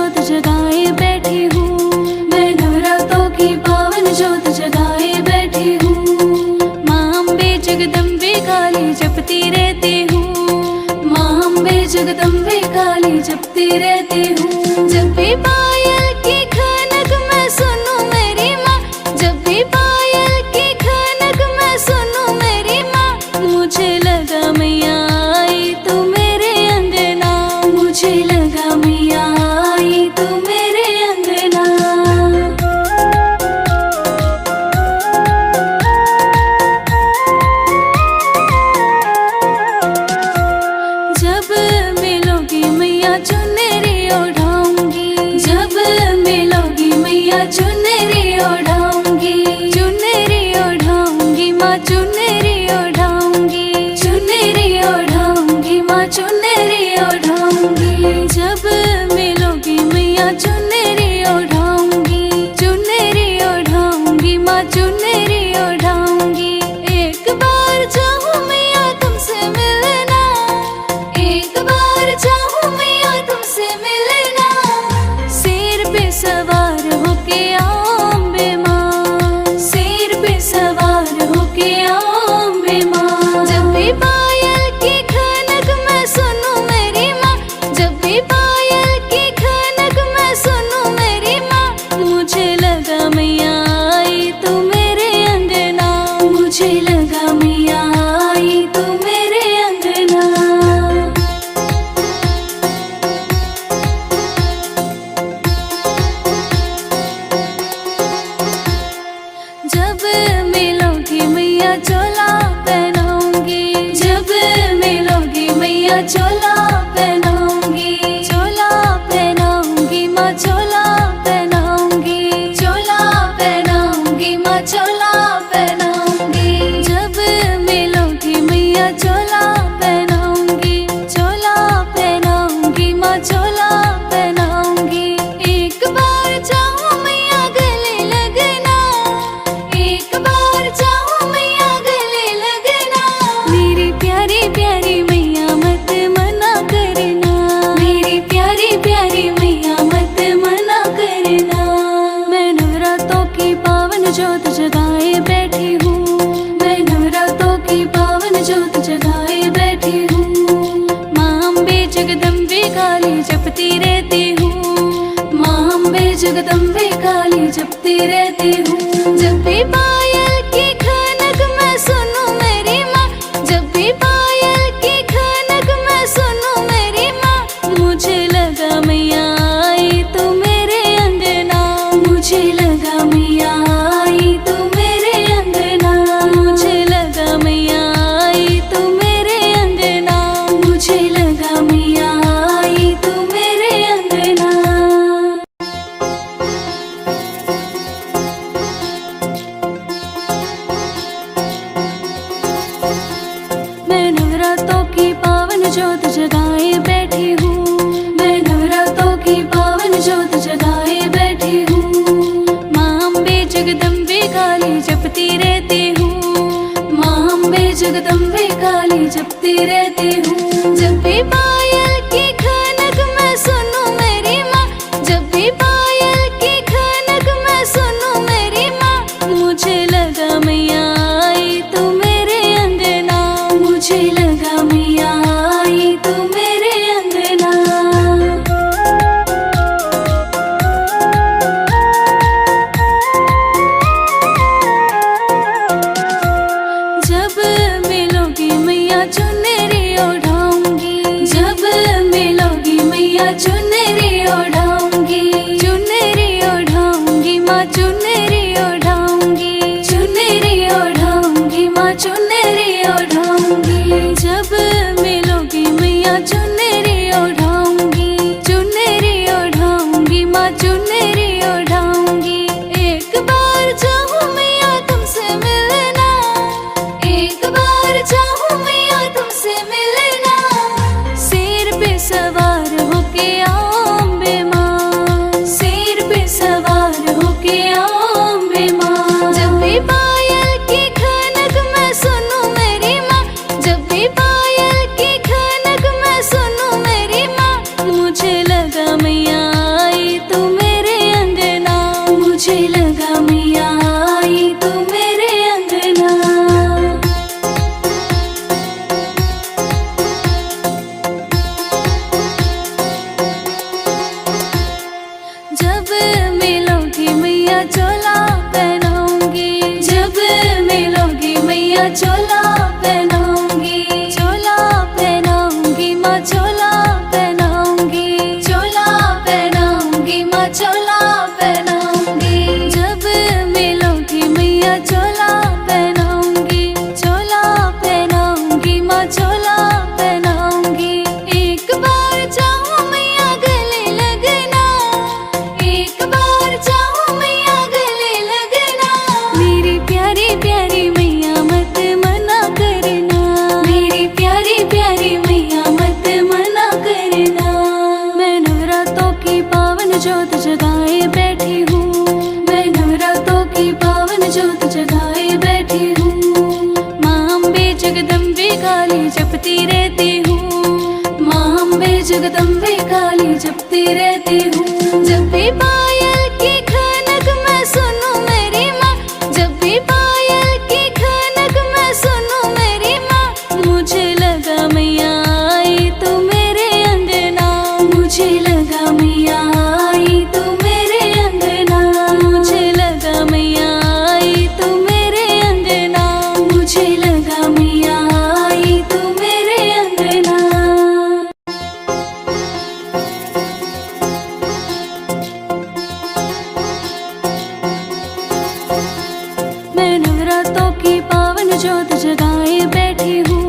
जोत जगाए बैठी हूँ। मैं नवरात्रों की पावन जोत जगाए बैठी हूँ। माँ अम्बे जगदम्बे काली जपती रहती हूँ। माँ अम्बे जगदम्बे काली जपती रहती हूँ। जब भी पायल की खनक मैं सुनूं मेरी माँ, जब भी पायल की खनक मैं सुनूं मेरी माँ, मुझे लगा मैया आई तू मेरे अंगना, मुझे लगा मैया आई तू मेरे अंगना। जब मिलोगी मैया चुनरी ओढ़ाऊंगी, जब मिलोगी मैया चुनरी ओढ़ाऊंगी, चुनरी ओढ़ाऊंगी माँ चुनरी ओढ़ाऊंगी, चुनरी ओढ़ाऊंगी माँ चुनरी ओढ़ाऊंगी। जब मिलोगी मैया चुनरी ओढ़ाऊंगी, चुनरी ओढ़ाऊंगी माँ चुनरी ओढ़ाऊंगी। एक बार चाहूँ मैया तुमसे मिलना, एक बार चाहूँ मैया तुमसे मिलना। सिर पे सवार होके आओ अम्बे माँ, सिर पे सवार होके आओ अम्बे माँ। जब भी पायल की खनक मैं सुनूं मेरी माँ, जब भी पायल की खनक मैं सुनूं मेरी माँ, मुझे लगा मैया आई तू मेरे अंगना, मुझे लगा मैया आई तू मेरे अंगना। जब मिलोगी मैया चोला पहनाऊंगी, जब मिलोगी मैया चोला पहनाऊंगी, चोला पहनाऊंगी माँ चोला पहनाऊंगी, चोला पहनाऊंगी माँ चोला पहनाऊंगी। जब मिलोगी मैया चोला पहनाऊंगी, चोला पहनाऊंगी माँ चोला पहनाऊंगी। एक बार चाहूँ मैया गले लगना, एक बार चाहूँ मैया गले लगना। मेरी प्यारी प्यारी मैया मत मना करना, मेरी प्यारी प्यारी मैया मत मना करना। मैं नवरात्रों की पावन जोत जगाए बैठी हूँ, मैं नवरात्रों की पावन जोत जगाए बैठी हूँ। माँ अम्बे जगदम्बे काली जपती रहती हूँ। माँ अम्बे जगदम्बे काली जपती रहती हूँ। जब भी पायल की खनक मैं सुनूं मेरी माँ, जब भी पायल की खनक मैं सुनूं मेरी माँ, मुझे लगा मैया आई तू मेरे अंगना, मुझे लगा मैया आई तू मेरे अंगना, मुझे लगा मैया आई तू मेरे अंगना, मुझे लगा मैया आई तू मेरे अंगना। मैं नवरात्रों की पावन जोत जगाए बैठी हूँ, मैं नवरात्रों की पावन जोत जगाए बैठी हूँ। माँ अम्बे जगदम्बे काली जपती रहती हूँ। माँ अम्बे जगदम्बे काली जपती रहती हूँ। जब भी पायल की खनक मैं सुनूं मेरी माँ, जब भी पायल की खनक मैं सुनूं मेरी माँ, मुझे लगा मैया आई तू मेरे अंगना, मुझे लगा मैया आई तू मेरे अंगना। जब मिलोगी मैया चुनरी ओढ़ाऊंगी, जब रहती हूँ। जब भी पायल की खनक मैं सुनूं मेरी माँ, जब भी पायल की खनक मैं सुनूं मेरी माँ, मुझे लगा मैया आई तू मेरे अंगना, मुझे लगा मैया आई तू मेरे अंगना, मुझे लगा मैया आई तू मेरे अंगना, मुझे लगा मैया आई तू मेरे अंगना। मैं नवरात्रों की पावन ज्योत जगाए बैठी हूँ,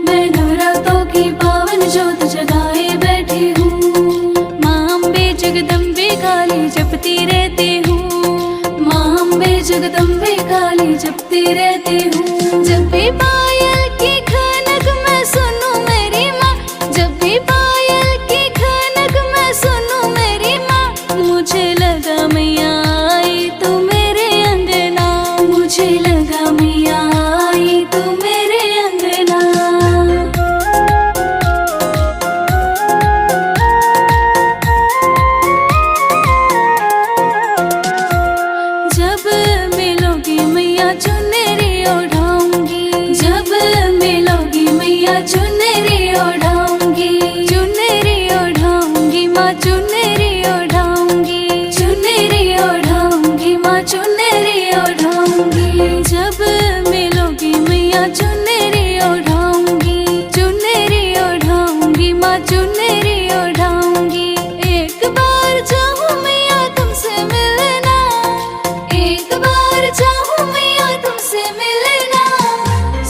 मैं नवरात्रों की पावन ज्योत जगाए बैठी हूँ। माँ अम्बे जगदम्बे काली जपती रहती हूँ, माँ अम्बे जगदम्बे काली जपती रहती हूँ। जब भी पायल की खनक मैं सुनूं मेरी माँ, जब भी पायल की खनक मैं सुनूं मेरी माँ, मुझे लगा मैया आई तू मेरे अंगना, मुझे लगा मैया आई तू मेरे अंगना। जब मिलोगी मैया चुनरी ओढ़ाऊंगी, जब मिलोगी मैया चुनरी ओढ़ाऊंगी, चुनरी ओढ़ाऊंगी माँ चुनरी ओढ़ाऊंगी, चुनरी ओढ़ाऊंगी माँ चुनरी ओढ़ाऊंगी। जब मिलोगी मैया चुनरी ओढ़ाऊंगी, चुनरी ओढ़ाऊंगी माँ चुनरी ओढ़ाऊंगी। एक बार चाहूँ मैया तुमसे मिलना, एक बार चाहूँ मैया तुमसे मिलना,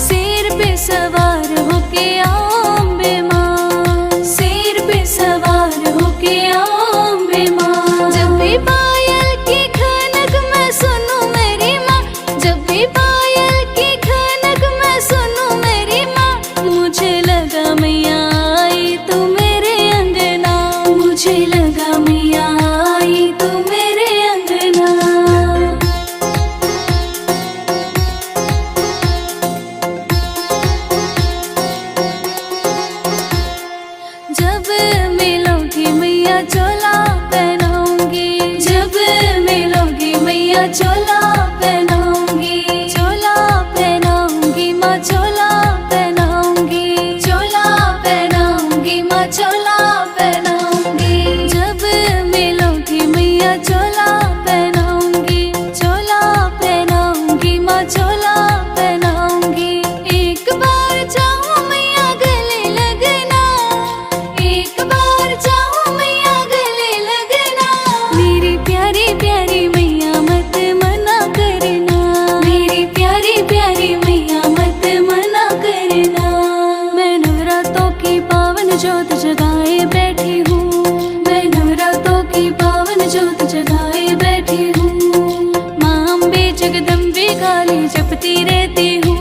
सिर पे सवार होके आओ अम्बे माँ, सिर पे सवार होके आओ अम्बे माँ। जब भी पायल की खनक मैं सुनूं मेरी माँ, जब भी पायल की खनक मैं सुनूं मेरी माँ, मुझे लगा मैया आई तू मेरे अंगना, मुझे लगा मैया आई तू मेरे अंगना। जब मिलोगी मैया चोला पहनाऊंगी, जब मिलोगी मैया चोला पहनाऊंगी, चोला पहनाऊंगी माँ चोला पहनाऊंगी, चोला पहनाऊंगी माँ चोला पहनाऊंगी। जब मिलोगी मैया चोला पहनाऊंगी, चोला पहनाऊंगी माँ चोला पहनाऊंगी। एक बार चाहूँ मैया गले लगना, एक बार चाहूँ मैया गले लगना, मेरी प्यारी प्यारी मैया मत मना करना, मेरी प्यारी प्यारी मैया मत मना करना। मैं नवरात्रों की पावन ज्योत जगाए बैठी हूँ, मैं नवरात्रों की पावन ज्योत जगाए बैठी हूँ। माँ अम्बे जगदम्बे काली जपती रहती हूँ,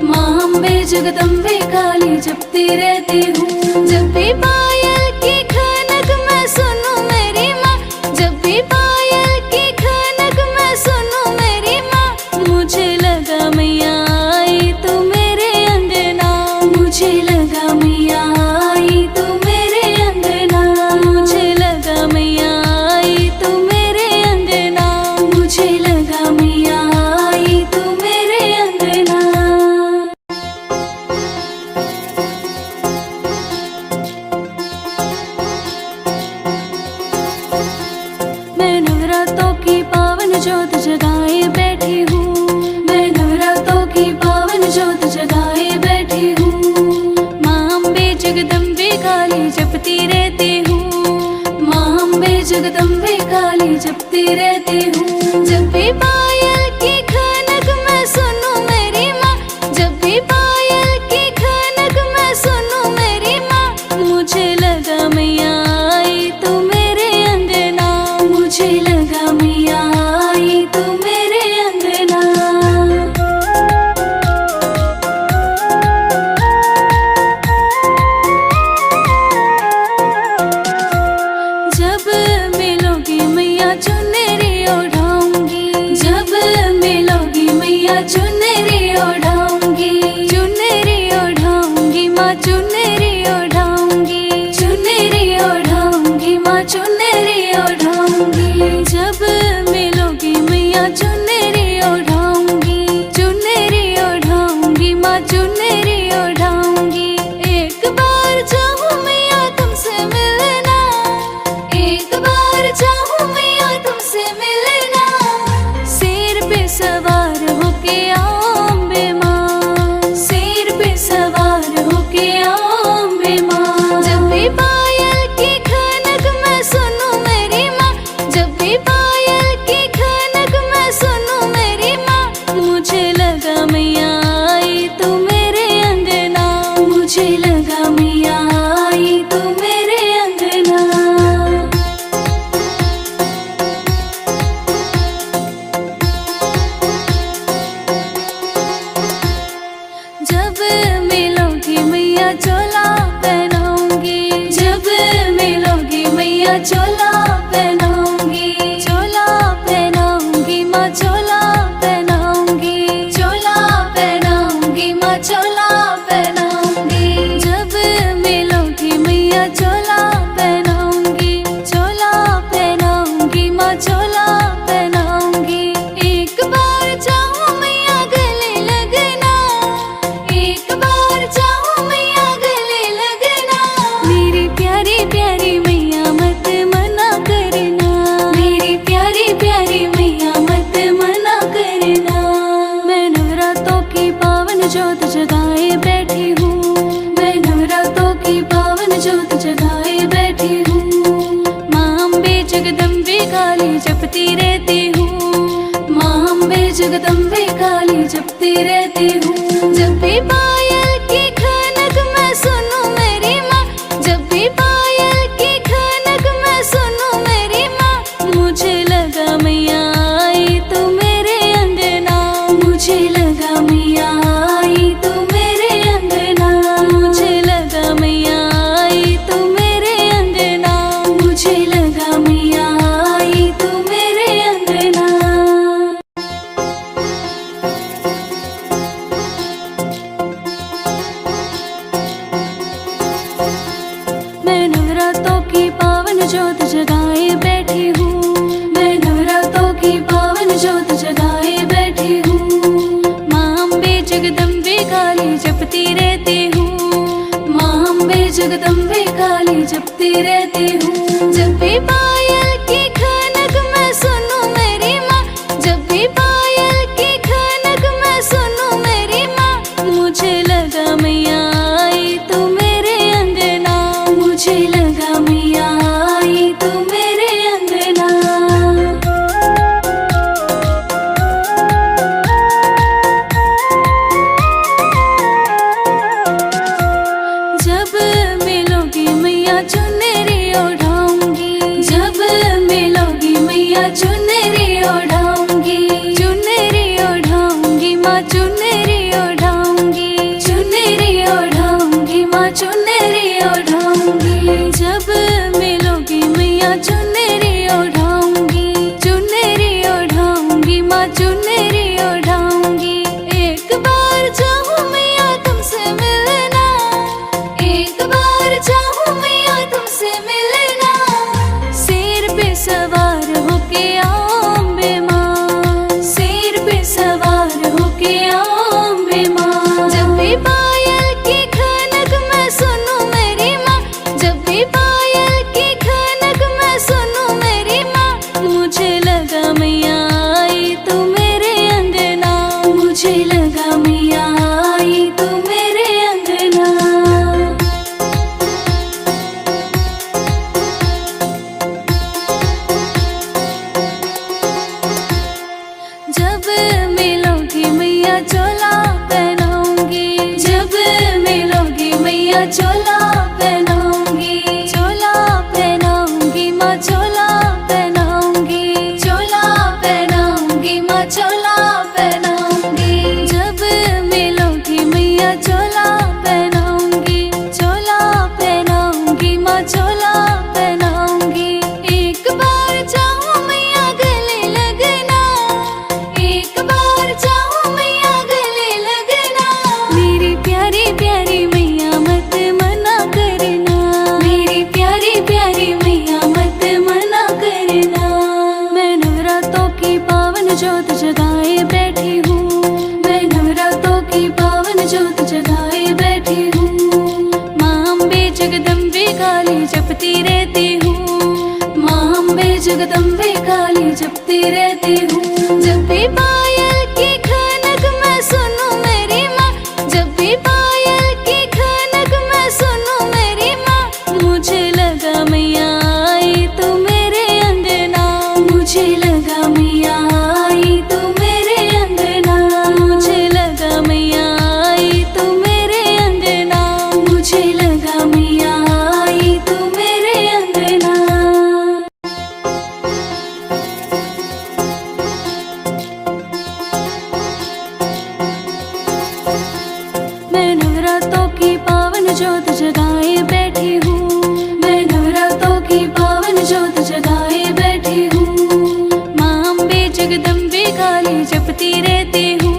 माँ अम्बे जगदम्बे काली जपती रहती हूँ। जब भी पायल की खनक मैं सुनूं मेरी माँ, जब भी पायल की खनक मैं सुनूं मेरी माँ, मुझे लगा मैया आई तू मेरे अंगना, मुझे लगा मैया आई तू मेरे अंगना, मुझे लगा मैया आई तू मेरे अंगना, मुझे लगा मैया आई तू मेरे अंगना। मैं नवरात्रों की पावन ज्योत जगाए बैठी हूँ, मैं नवरात्रों की पावन ज्योत जगाए बैठी हूँ। माँ अम्बे जगदम्बे काली जपती रहती हूँ, माँ अम्बे जगदम्बे काली जपती रहती हूँ। जब भी पायल की खनक मैं सुनूं मेरी माँ, जब भी पायल की खनक मैं सुनूं मेरी माँ, मुझे लगा मैया आई तू मेरे अंगना, मुझे लगा मैया आई तू मेरे अंगना। जब मिलोगी मैया चुनरी ओढ़ाऊंगी, जब ज्योत जगाए बैठी हूँ। मैं नवरात्रों की पावन ज्योत जगाए बैठी हूँ। माँ अम्बे जगदम्बे काली जपती रहती हूँ। माँ अम्बे जगदम्बे काली जपती रहती हूँ। जब भी पायल की खनक मैं सुनूं मेरी माँ, जब भी पायल की खनक मैं सुनूं मेरी माँ, मुझे लगा मैया आई तू मेरे अंगना। मुझे लगा मैया आई तू मेरे अंगना। मुझे लगा मैया आई तू मेरे अंगना। मुझे लगा मैया आई तू मेरे अंगना। मैं नवरात्रों की पावन ज्योत जगाए बैठी हूँ। मैं नवरात्रों की पावन ज्योत जगाए बैठी हूँ। माँ अम्बे जगदम्बे काली जपती रहती हूँ। माँ अम्बे जगदम्बे काली जपती रहती हूँ। जब भी पायल की खनक मैं सुनूं मेरी माँ, जब भी पायल की खनक मैं सुनूं मेरी माँ, मुझे लगा मैया आई तू मेरे अंगना। मुझे लगा मैया आई तू मेरे अंगना। जब मिलोगी मैया चुनरी ओढ़ाऊंगी। जब मिलोगी मैया चुनरी ओढ़ाऊंगी। चुनरी ओढ़ाऊंगी माँ चुनरी ओढ़ाऊंगी। चुनरी ओढ़ाऊंगी माँ चुनरी ओढ़ाऊंगी। जब मिलोगी मैया चुनरी ओढ़ाऊंगी। चुनरी ओढ़ाऊंगी माँ चुनरी ओढ़ाऊंगी। एक बार चाहूँ मैया तुमसे मिलना। एक बार चाहूँ मैया तुमसे मिलना। सिर पे सवार होके आओ अम्बे माँ। सिर पे सवार होके आओ अम्बे माँ। जब भी पायल की खनक मैं सुनूं मेरी माँ, जब भी पायल की खनक मैं सुनूं मेरी माँ, मुझे लगा मैया आई तू मेरे अंगना। मुझे लगा मैया आई तू मेरे अंगना। जब मिलोगी मैया चोला पहनाऊंगी। जब मिलोगी मैया चोला पहनाऊंगी। चोला पहनाऊंगी माँ चोला पहनाऊंगी। चोला पहनाऊंगी माँ चोला पहनाऊंगी। जब मिलोगी मैया चोला पहनाऊंगी। चोला पहनाऊंगी माँ चोला पहनाऊंगी। एक बार चाहूँ मैया गले लगना। एक बार चाहूँ मैया गले लगना। मेरी प्यारी प्यारी मैया मत मना करना। मेरी प्यारी प्यारी मैया मत मना करना। मैं नवरात्रों की पावन ज्योत जगाए बैठी हूँ। मैं नवरात्रों की पावन ज्योत जगाए बैठी हूँ। माँ अम्बे जगदम्बे काली जपती रहती हूँ। माँ अम्बे जगदम्बे काली जपती रहती हूँ। जब भी पायल की खनक मैं सुनूं मेरी माँ, जब भी पायल की खनक मैं सुनूं मेरी माँ, मुझे लगा मैया आई तू मेरे अंगना। मुझे लगा मैया आई तू मेरे अंगना। मुझे लगा मैया आई तू मेरे अंगना। मुझे लगा मैया आई तू मेरे अंगना। मैं नवरात्रों की पावन ज्योत जगाए बैठी हूँ। मैं नवरात्रों की पावन ज्योत जगाए बैठी हूँ। माँ अम्बे जगदम्बे काली जपती रहती हूँ।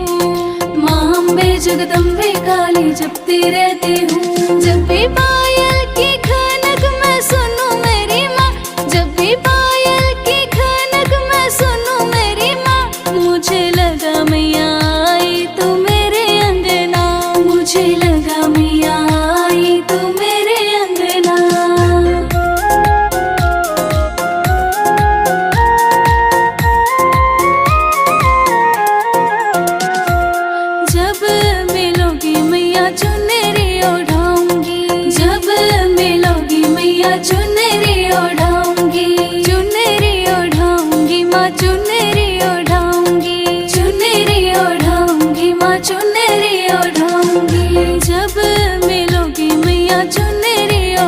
माँ अम्बे जगदम्बे काली जपती रहती हूँ। जब भी पायल की खनक मैं सुनूं